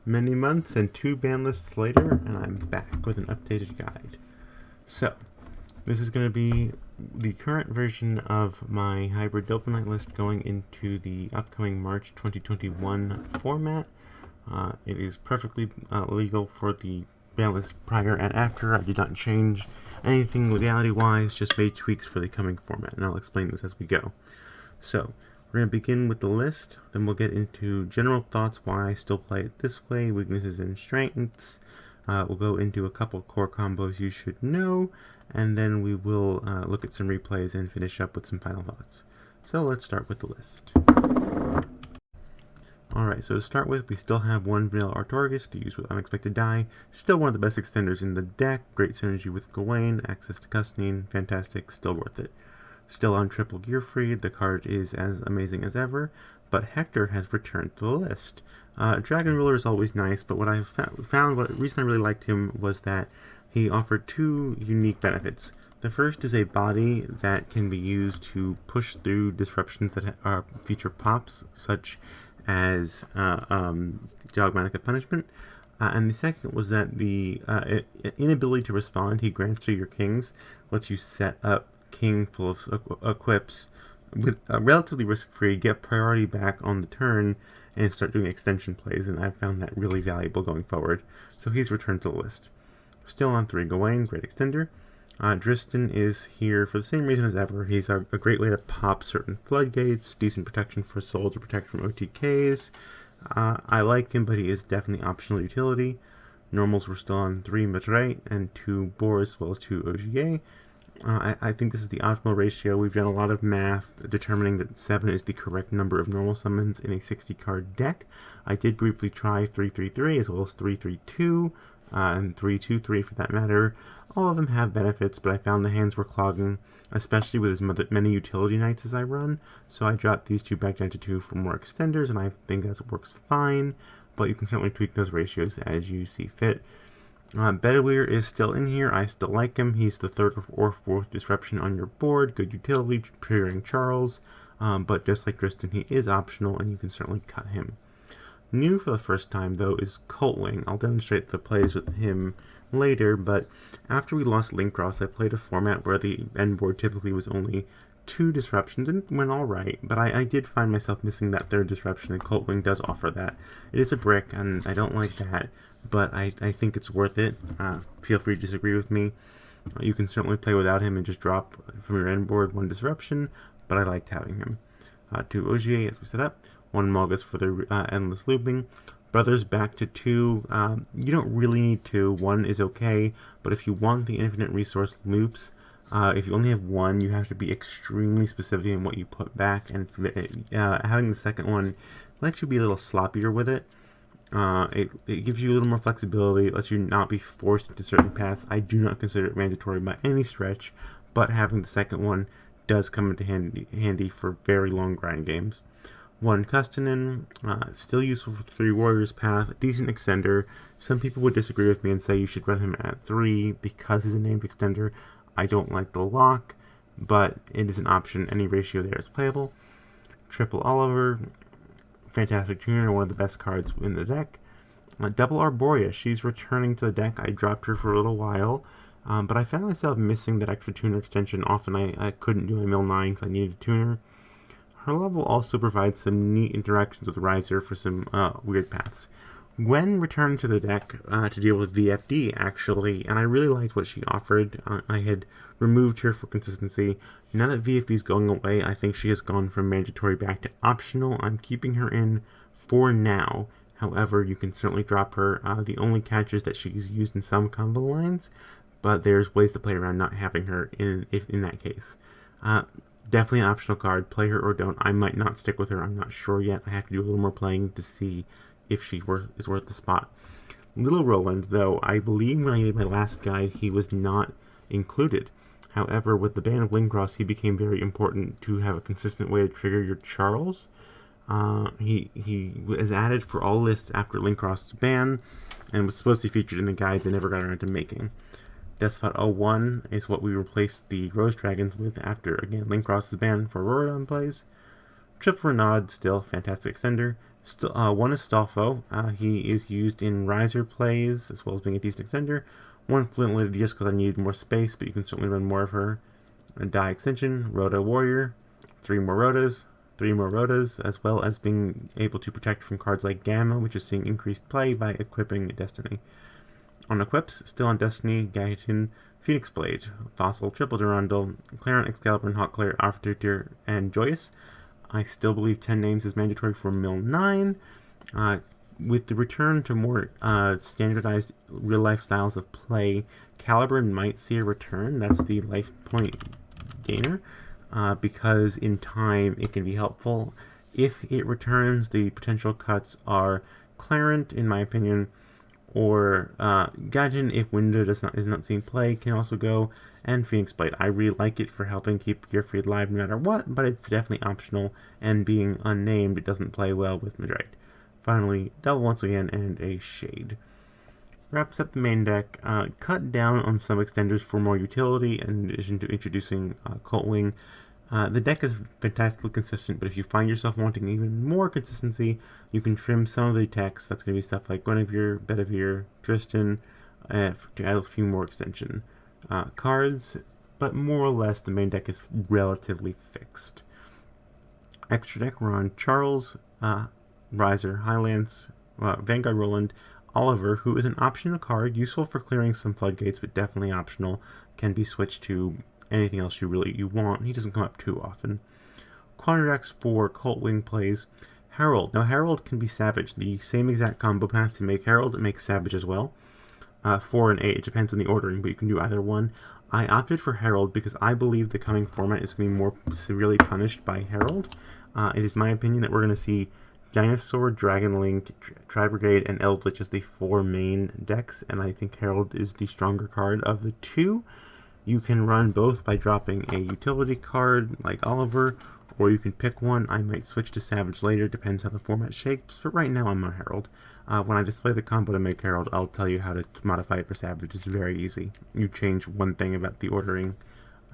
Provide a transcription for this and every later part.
Many months and 2 ban lists later, and I'm back with an updated guide. So, this is going to be the current version of my hybrid Dopamite list going into the upcoming March 2021 format. It is perfectly legal for the ban list prior and after. I did not change anything legality-wise, just made tweaks for the coming format, and I'll explain this as we go. So, we're going to begin with the list, then we'll get into general thoughts why I still play it this way, weaknesses and strengths. We'll go into a couple core combos you should know, and then we will look at some replays and finish up with some final thoughts. So let's start with the list. Alright, so to start with, we still have one vanilla Artorigus to use with Unexpected Die. Still one of the best extenders in the deck, great synergy with Gawain, access to Custine, fantastic, still worth it. Still on triple gear free, the card is as amazing as ever, but Hector has returned to the list. Dragon Ruler is always nice, but what I found, the reason I really liked him was that he offered two unique benefits. The first is a body that can be used to push through disruptions that feature pops, such as Dogmatic Punishment. And the second was that the inability to respond he grants to your kings lets you set up king full of equips with relatively risk-free, get priority back on the turn, and start doing extension plays, and I found that really valuable going forward. So he's returned to the list. Still on 3, Gawain, great extender. Dristan is here for the same reason as ever. He's a great way to pop certain floodgates, decent protection for souls or protect from OTKs. I like him, but he is definitely optional utility. Normals were still on 3 Madre and 2 Boar as well as 2 OGA. I think this is the optimal ratio. We've done a lot of math determining that 7 is the correct number of normal summons in a 60-card deck. I did briefly try 3-3-3 as well as 3-3-2 and 3-2-3 for that matter. All of them have benefits, but I found the hands were clogging, especially with as many utility knights as I run, so I dropped these two back down to 2 for more extenders, and I think that works fine, but you can certainly tweak those ratios as you see fit. Bedouir is still in here. I still like him. He's the 3rd or 4th disruption on your board. Good utility, triggering Charles. But just like Tristan, he is optional, and you can certainly cut him. New for the first time, though, is Coltwing. I'll demonstrate the plays with him later, but after we lost Linkcross, I played a format where the end board typically was only 2 disruptions, and it went alright, but I did find myself missing that 3rd disruption, and Coltwing does offer that. It is a brick, and I don't like that, but I think it's worth it. Feel free to disagree with me. You can certainly play without him and just drop from your end board 1 disruption, but I liked having him. 2 OGA as we set up, 1 Malgus for the endless looping. Brothers back to 2. You don't really need 2. 1 is okay, but if you want the infinite resource loops, if you only have 1, you have to be extremely specific in what you put back, and having the second one lets you be a little sloppier with it. It gives you a little more flexibility, it lets you not be forced into certain paths. I do not consider it mandatory by any stretch, but having the second one does come into handy for very long grind games. 1 Custinin, still useful for 3 Warriors path, decent extender. Some people would disagree with me and say you should run him at 3 because he's a named extender. I don't like the lock, but it is an option. Any ratio there is playable. Triple Oliver, fantastic tuner, one of the best cards in the deck. Double Arborea, she's returning to the deck. I dropped her for a little while, but I found myself missing that extra tuner extension. Often I couldn't do my mill 9 because I needed a tuner. Her level also provides some neat interactions with Riser for some weird paths. Gwen returned to the deck to deal with VFD, actually, and I really liked what she offered. I had removed her for consistency. Now that VFD is going away, I think she has gone from mandatory back to optional. I'm keeping her in for now. However, you can certainly drop her. The only catch is that she's used in some combo lines, but there's ways to play around not having her in that case. Definitely an optional card. Play her or don't. I might not stick with her. I'm not sure yet. I have to do a little more playing to see if she is worth the spot. Little Roland, though, I believe when I made my last guide, he was not included. However, with the ban of Linkcross, he became very important to have a consistent way to trigger your Charles. He was added for all lists after Linkcross's ban, and was supposed to be featured in the guides they never got around to making. Deathspot 01 is what we replaced the Rose Dragons with after, again, Linkcross's ban for Rorodon plays. Triple Renaud, still fantastic extender. One is Stolfo. He is used in Riser plays, as well as being a decent extender. One Flint Lady just because I needed more space, but you can certainly run more of her. A Die Extension, Rhoda Warrior, 3 more Rhodas, 3 more Rhodas, as well as being able to protect from cards like Gamma, which is seeing increased play by equipping Destiny. On equips, still on Destiny, Gaetan, Phoenix Blade, Fossil, Triple Durandal, Clarent, Excalibur, and Hawk Claire, Arthur, and Joyous. I still believe 10 names is mandatory for Mill 9. With the return to more standardized real-life styles of play, Caliber might see a return. That's the life point gainer, because in time it can be helpful. If it returns, the potential cuts are Clarent, in my opinion, or Gaijin, if Window is not seeing play, can also go, and Phoenix Blade. I really like it for helping keep Gearfried alive no matter what, but it's definitely optional, and being unnamed, it doesn't play well with Madrite. Finally, Double once again, and a Shade. Wraps up the main deck. Cut down on some extenders for more utility, in addition to introducing Cult Wing. The deck is fantastically consistent, but if you find yourself wanting even more consistency, you can trim some of the text. That's going to be stuff like Guinevere, Bedivere, Tristan, to add a few more extension cards, but more or less the main deck is relatively fixed. Extra deck, we're on Charles, Riser, Highlands, Vanguard Roland, Oliver, who is an optional card, useful for clearing some floodgates, but definitely optional, can be switched to anything else you want. He doesn't come up too often. Quadrax for Cult Wing plays Herald. Now Herald can be Savage. The same exact combo path to make Herald, it makes Savage as well. 4 and 8, it depends on the ordering, but you can do either one. I opted for Herald because I believe the coming format is going to be more severely punished by Herald. It is my opinion that we're going to see Dinosaur, Dragon Link, Tri-Brigade, and Eldritch as the 4 main decks, and I think Herald is the stronger card of the 2. You can run both by dropping a utility card like Oliver, or you can pick one. I might switch to Savage later, depends how the format shapes, but right now I'm on Herald. When I display the combo to make Herald, I'll tell you how to modify it for Savage. It's very easy. You change one thing about the ordering,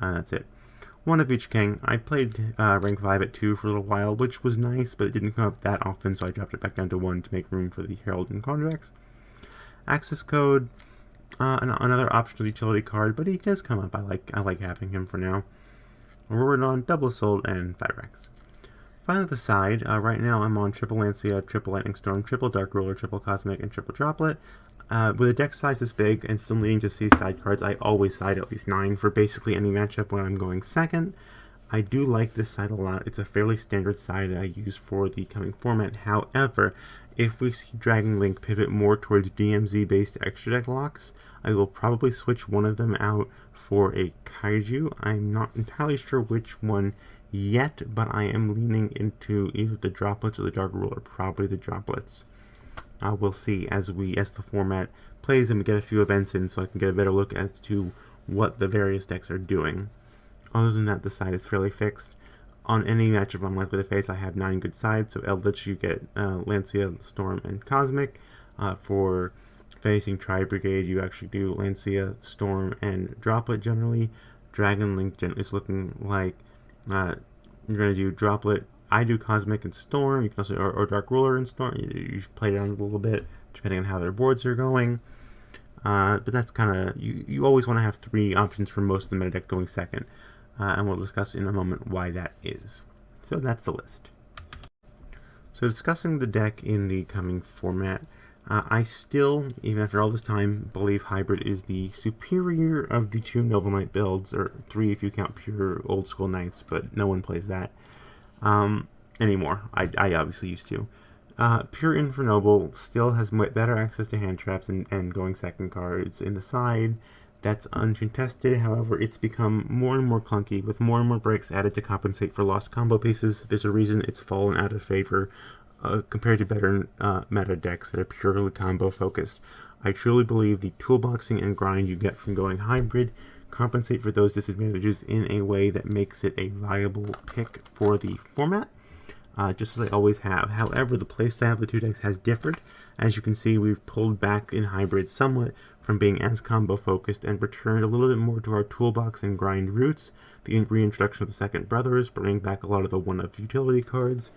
that's it. One of each king. I played rank 5 at 2 for a little while, which was nice, but it didn't come up that often, so I dropped it back down to 1 to make room for the Herald and Quadrax. Access code. Another optional utility card, but he does come up. I like having him for now. We're on Double Assault and Fyrax. Finally, the side. Right now, I'm on Triple Lancia, Triple Lightning Storm, Triple Dark Ruler, Triple Cosmic, and Triple Droplet. With a deck size this big and still needing to see side cards, I always side at least 9 for basically any matchup when I'm going second. I do like this side a lot. It's a fairly standard side I use for the coming format. However, if we see Dragon Link pivot more towards DMZ-based extra deck locks, I will probably switch one of them out for a Kaiju. I'm not entirely sure which one yet, but I am leaning into either the Droplets or the Dark Ruler, probably the Droplets. We'll see as the format plays and we get a few events in, so I can get a better look as to what the various decks are doing. Other than that, the side is fairly fixed. On any matchup I'm likely to face, I have 9 good sides. So Eldritch, you get Lancia, Storm, and Cosmic. For facing Tri-Brigade, you actually do Lancia, Storm, and Droplet generally. Dragon Link is looking like you're going to do Droplet. I do Cosmic and Storm. You can also or Dark Ruler and Storm. You play around a little bit depending on how their boards are going. But that's kind of you always want to have 3 options for most of the meta deck going second. And we'll discuss in a moment why that is. So that's the list. So discussing the deck in the coming format, I still, even after all this time, believe Hybrid is the superior of the 2 Noble Knight builds, or 3 if you count pure old school Knights, but no one plays that anymore. I obviously used to. Pure Infernoble still has better access to hand traps and going second cards in the side. That's uncontested. However, it's become more and more clunky, with more and more breaks added to compensate for lost combo pieces. There's a reason it's fallen out of favor compared to better meta decks that are purely combo focused. I truly believe the toolboxing and grind you get from going hybrid compensate for those disadvantages in a way that makes it a viable pick for the format, just as I always have. However, the playstyle of the 2 decks has differed. As you can see, we've pulled back in hybrid somewhat from being as combo focused and returned a little bit more to our toolbox and grind roots. The reintroduction of the Second Brothers, bringing back a lot of the one-of utility cards.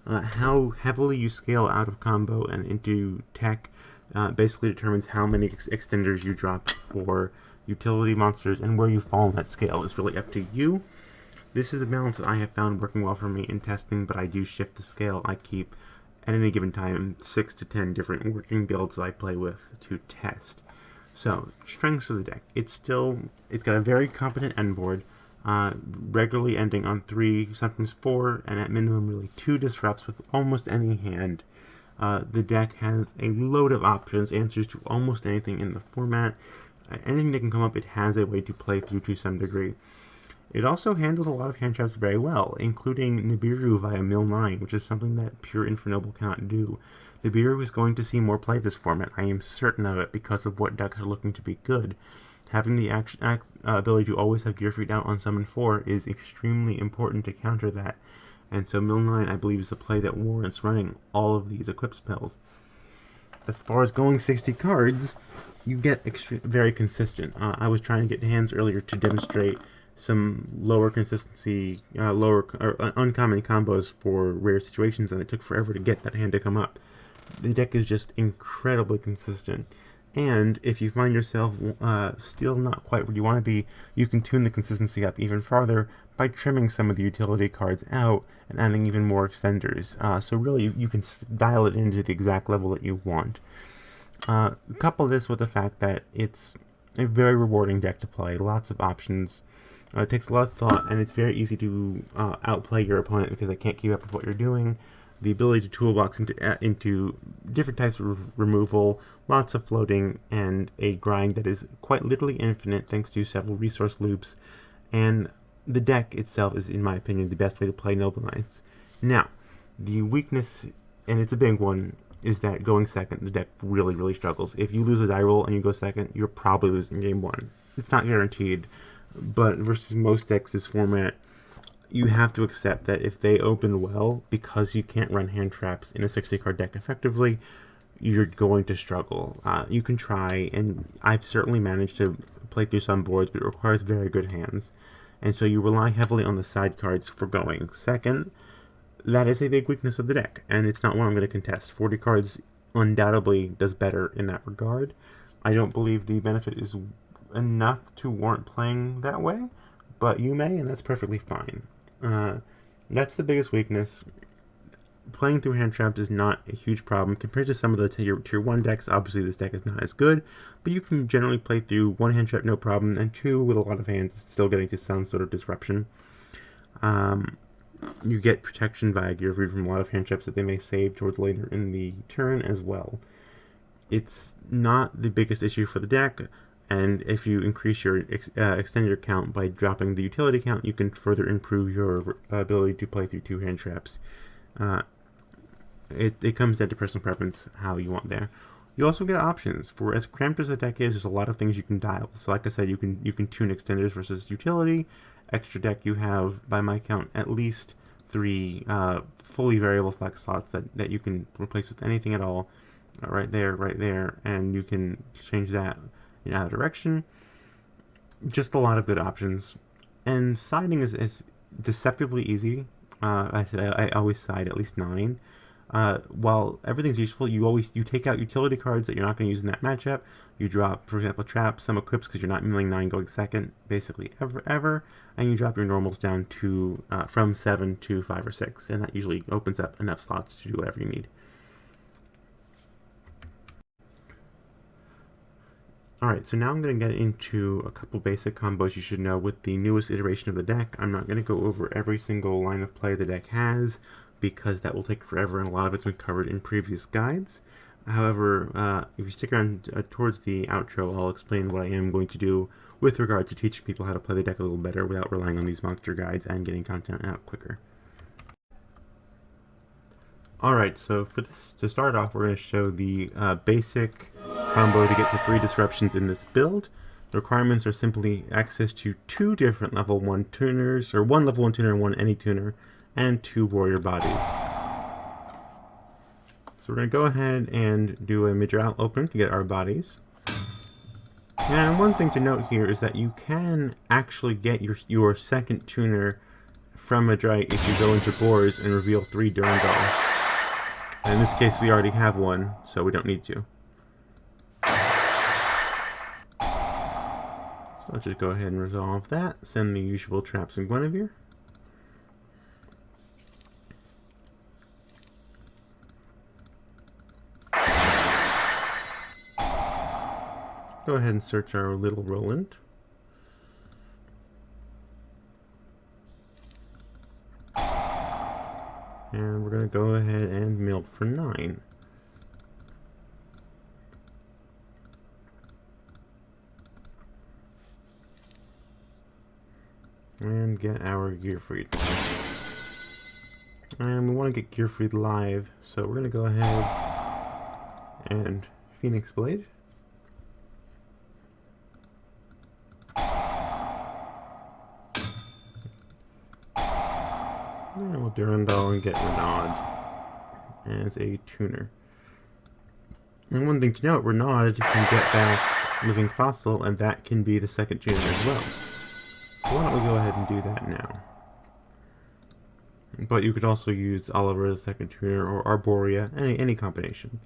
How heavily you scale out of combo and into tech basically determines how many extenders you drop for utility monsters, and where you fall on that scale is really up to you. This is the balance that I have found working well for me in testing, but I do shift the scale. I keep, at any given time, 6 to 10 different working builds that I play with to test. So, strengths of the deck. It's got a very competent end board, regularly ending on 3, sometimes 4, and at minimum really 2 disrupts with almost any hand. The deck has a load of options, answers to almost anything in the format. Anything that can come up, it has a way to play through to some degree. It also handles a lot of hand traps very well, including Nibiru via Mill 9, which is something that pure Infernoble cannot do. Nibiru is going to see more play this format. I am certain of it because of what decks are looking to be good. Having the ability to always have Gear Freed out on Summon 4 is extremely important to counter that. And so Mill 9, I believe, is the play that warrants running all of these equip spells. As far as going 60 cards, you get very consistent. I was trying to get hands earlier to demonstrate some lower consistency, uncommon combos for rare situations, and it took forever to get that hand to come up. The deck is just incredibly consistent. And if you find yourself still not quite where you want to be, you can tune the consistency up even farther by trimming some of the utility cards out and adding even more extenders. So really, you can dial it into the exact level that you want. Couple this with the fact that it's a very rewarding deck to play, lots of options. It takes a lot of thought, and it's very easy to outplay your opponent because they can't keep up with what you're doing. The ability to toolbox into different types of removal, lots of floating, and a grind that is quite literally infinite thanks to several resource loops. And the deck itself is, in my opinion, the best way to play Noble Knights. Now, the weakness, and it's a big one, is that going second, the deck really, really struggles. If you lose a die roll and you go second, you're probably losing game 1. It's not guaranteed, but versus most decks this format, you have to accept that if they open well, because you can't run hand traps in a 60-card deck effectively, you're going to struggle. You can try, and I've certainly managed to play through some boards, but it requires very good hands. And so you rely heavily on the side cards for going second. That is a big weakness of the deck, and it's not one I'm going to contest. 40 cards undoubtedly does better in that regard. I don't believe the benefit is enough to warrant playing that way, but you may, and that's perfectly fine. That's the biggest weakness. Playing through hand traps is not a huge problem compared to some of the tier 1 decks. Obviously this deck is not as good, but you can generally play through 1 hand trap no problem, and 2 with a lot of hands still getting to some sort of disruption. You get protection via Gear Freed from a lot of hand traps that they may save towards later in the turn as well. It's not the biggest issue for the deck, and if you increase your extender count by dropping the utility count, you can further improve your ability to play through 2 hand traps. It comes down to personal preference how you want there. You also get options. For as cramped as the deck is, there's a lot of things you can dial. So like I said, you can tune extenders versus utility. Extra deck, you have, by my count, at least 3 fully variable flex slots that you can replace with anything at all. Right there, and you can change that in either direction. Just a lot of good options. And siding is deceptively easy. I always side at least 9. While everything's useful, you take out utility cards that you're not going to use in that matchup. You drop, for example, traps, some equips because you're not milling 9 going second, basically ever, and you drop your normals down to from 7 to 5 or 6, and that usually opens up enough slots to do whatever you need. Alright, so now I'm going to get into a couple basic combos you should know with the newest iteration of the deck. I'm not going to go over every single line of play the deck has, because that will take forever and a lot of it's been covered in previous guides. However, if you stick around towards the outro, I'll explain what I am going to do with regard to teaching people how to play the deck a little better without relying on these monster guides and getting content out quicker. Alright, so for this, to start off, we're going to show the basic combo to get to 3 disruptions in this build. The requirements are simply access to 2 different level 1 tuners, or 1 level 1 tuner and 1 any tuner, and 2 warrior bodies. So we're going to go ahead and do a mid-draw open to get our bodies. And one thing to note here is that you can actually get your second tuner from a drag if you go into boars and reveal 3 Durandal. And in this case, we already have one, so we don't need to. So let's just go ahead and resolve that. Send the usual traps in Guinevere. Go ahead and search our little Roland. And we're going to go ahead and mill for 9. And get our Gearfried. And we want to get Gearfried live, so we're going to go ahead and Phoenix Blade. And we'll Durandal and get Renaud as a tuner. And one thing to note, Renaud can get back Living Fossil, and that can be the second tuner as well. So why don't we go ahead and do that now? But you could also use Oliver as a second tuner, or Arborea, any combination.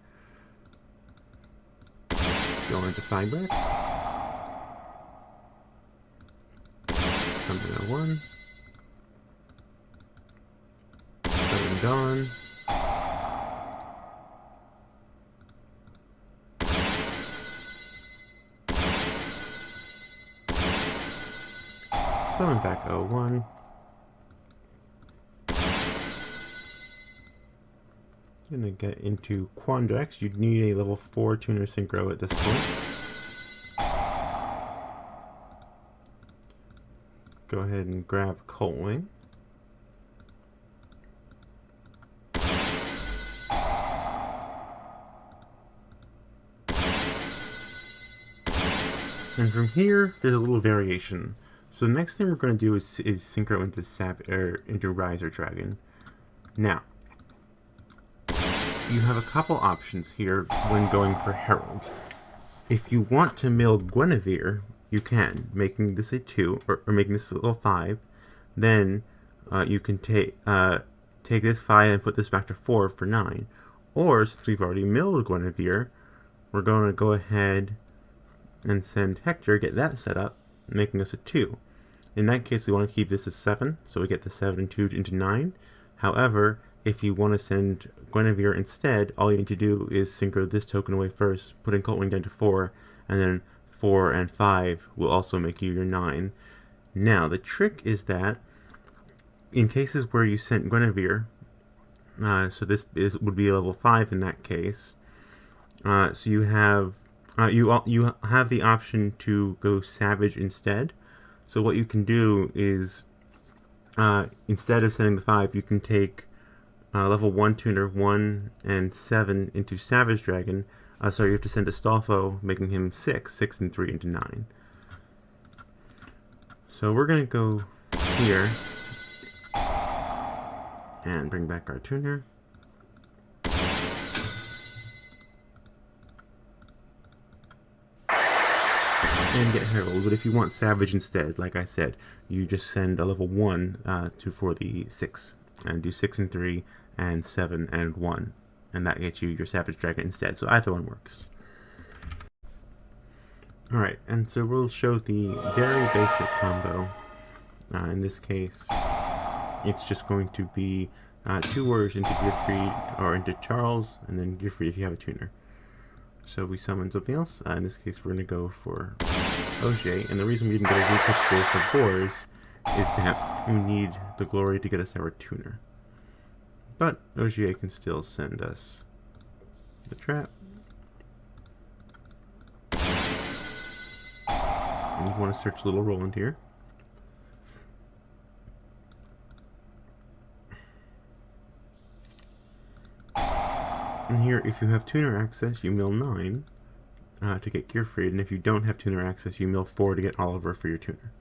Go into Fibrax. Summon a 1. Summon Dawn. Summon back 01. Gonna get into Quandrex. You'd need a level 4 tuner synchro at this point. Go ahead and grab Coltwing. And from here, there's a little variation. So the next thing we're going to do is synchro into Riser Dragon. Now, you have a couple options here when going for Herald. If you want to mill Guinevere, you can, making this a 2, or making this a level 5. Then you can take this 5 and put this back to 4 for 9. Or, since we've already milled Guinevere, we're going to go ahead and send Hector, get that set up, making us a 2. In that case, we want to keep this as 7, so we get the 7 and 2 into 9. However, if you want to send Guinevere instead, all you need to do is synchro this token away first, putting Coltwing down to 4, and then 4 and 5 will also make you your 9. Now, the trick is that in cases where you sent Guinevere, so this would be a level 5 in that case, so you have the option to go Savage instead. So what you can do is, instead of sending the 5, you can take level 1 tuner 1 and 7 into Savage Dragon. So you have to send Astolfo, making him 6 and 3 into 9. So we're going to go here and bring back our tuner. And get Herald, but if you want Savage instead, like I said, you just send a level 1 for the 6, and do 6 and 3, and 7 and 1, and that gets you your Savage Dragon instead, so either one works. Alright, and so we'll show the very basic combo. In this case, it's just going to be 2 warriors into Gearfried, or into Charles, and then Gearfried if you have a tuner. So we summon something else. In this case, we're going to go for Ogier, and the reason we didn't get a Recall for boars is that we need the glory to get us our tuner. But Ogier can still send us the trap. And you want to search Little Roland here. And here, if you have tuner access, you mill 9 to get Gearfried, and if you don't have tuner access, you mill 4 to get Oliver for your tuner.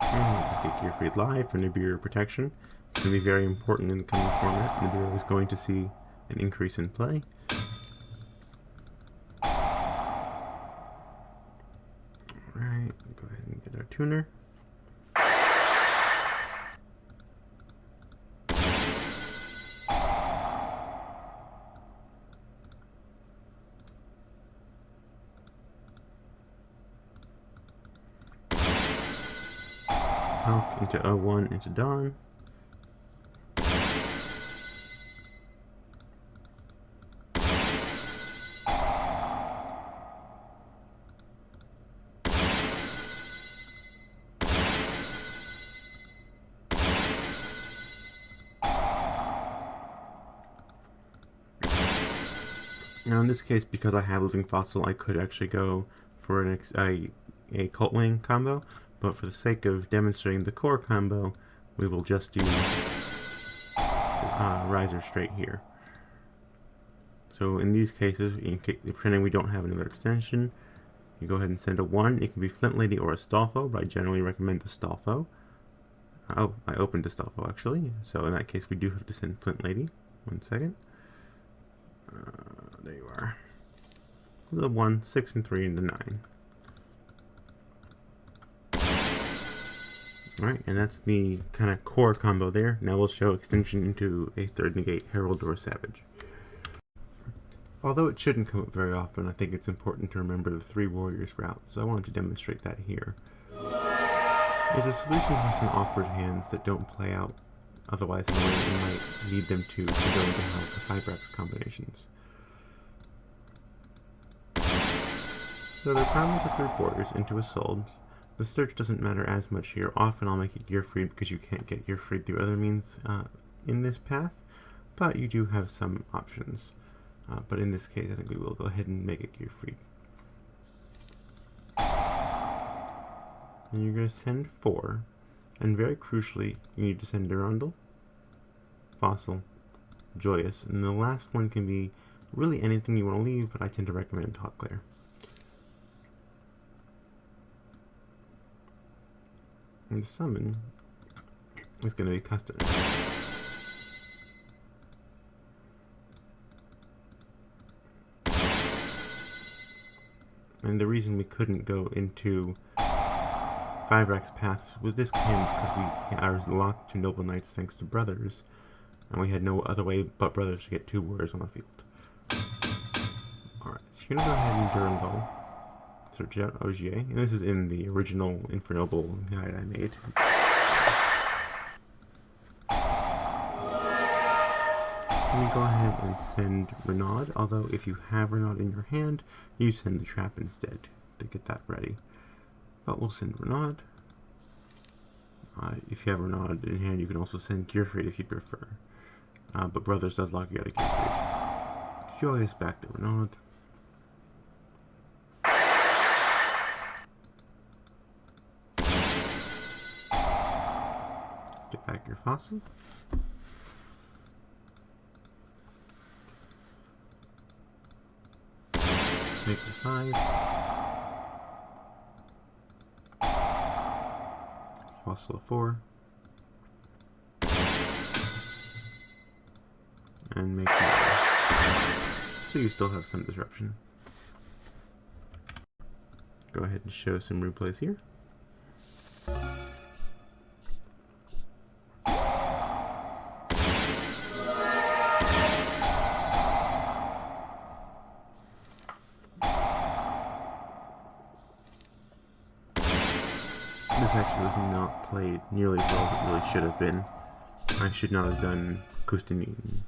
And get Gearfried live for Nibiru protection. It's going to be very important in the coming format. Nibiru is going to see an increase in play. Alright, go ahead and get our tuner. Help into 01 into dawn. Now in this case, because I have Living Fossil, I could actually go for a Cult Wing combo, but for the sake of demonstrating the core combo, we will just do Riser straight here. So in these cases, pretending we don't have another extension, you go ahead and send a 1. It can be Flint Lady or a Stalfo, but I generally recommend a Stalfo. Oh, I opened a Stalfo actually, so in that case we do have to send Flint Lady. 1 second. There you are. The 1, 6, and 3 into 9. Alright, and that's the kind of core combo there. Now we'll show extension into a third negate Herald or Savage. Although it shouldn't come up very often, I think it's important to remember the 3 warriors route, so I wanted to demonstrate that here. It's a solution for some awkward hands that don't play out otherwise in a way that you might need them to go into how the 5-Rex combinations. So they're primed to 3 warriors into a sold. The search doesn't matter as much here. Often I'll make it gear free because you can't get gear free through other means in this path, but you do have some options. But in this case, I think we will go ahead and make it gear free. And you're going to send 4, and very crucially, you need to send Durandal, Fossil, Joyous, and the last one can be really anything you want to leave, but I tend to recommend Hot Glare. And the summon is going to be custom. And the reason we couldn't go into 5-Rex paths with this hand is because we are locked to Noble Knights thanks to Brothers, and we had no other way but Brothers to get 2 warriors on the field. Alright, so you're going to go ahead and Durandal. Search out OGA, and this is in the original Infernoble guide I made. Let me go ahead and send Renaud, although if you have Renaud in your hand, you send the trap instead to get that ready. But we'll send Renaud. If you have Renaud in hand, you can also send Gearfried if you prefer. But Brothers does lock you out of Gearfried. Joyous back to Renaud. Get back your Fossil. Make it 5. Fossil 4. And make it 9. So you still have some disruption. Go ahead and show some replays here. This actually was not played nearly as well as it really should have been. I should not have done Kustanin.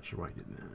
Not sure why I did that.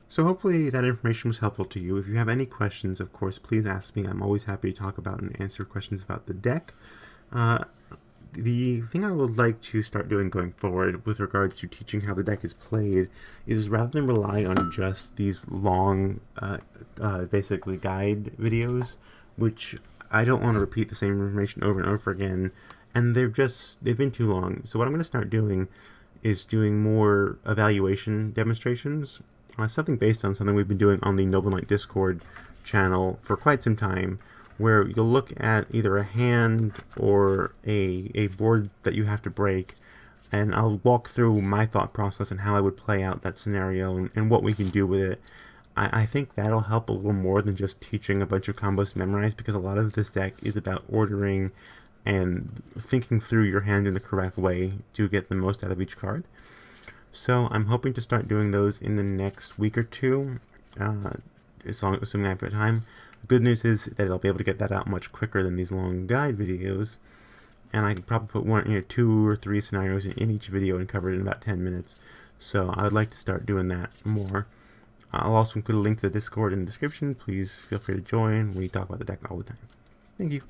So hopefully that information was helpful to you. If you have any questions, of course, please ask me. I'm always happy to talk about and answer questions about the deck. The thing I would like to start doing going forward with regards to teaching how the deck is played is rather than rely on just these long, basically guide videos, which I don't want to repeat the same information over and over again, and they've been too long. So what I'm going to start doing is doing more evaluation demonstrations. Something based on something we've been doing on the Noble Knight Discord channel for quite some time, where you'll look at either a hand or a board that you have to break, and I'll walk through my thought process and how I would play out that scenario and what we can do with it. I think that'll help a little more than just teaching a bunch of combos to memorize, because a lot of this deck is about ordering and thinking through your hand in the correct way to get the most out of each card. So I'm hoping to start doing those in the next week or two, assuming I have time. The good news is that I'll be able to get that out much quicker than these long guide videos, and I can probably put 2 or 3 scenarios in each video and cover it in about 10 minutes. So I would like to start doing that more. I'll also include a link to the Discord in the description. Please feel free to join. We talk about the deck all the time. Thank you.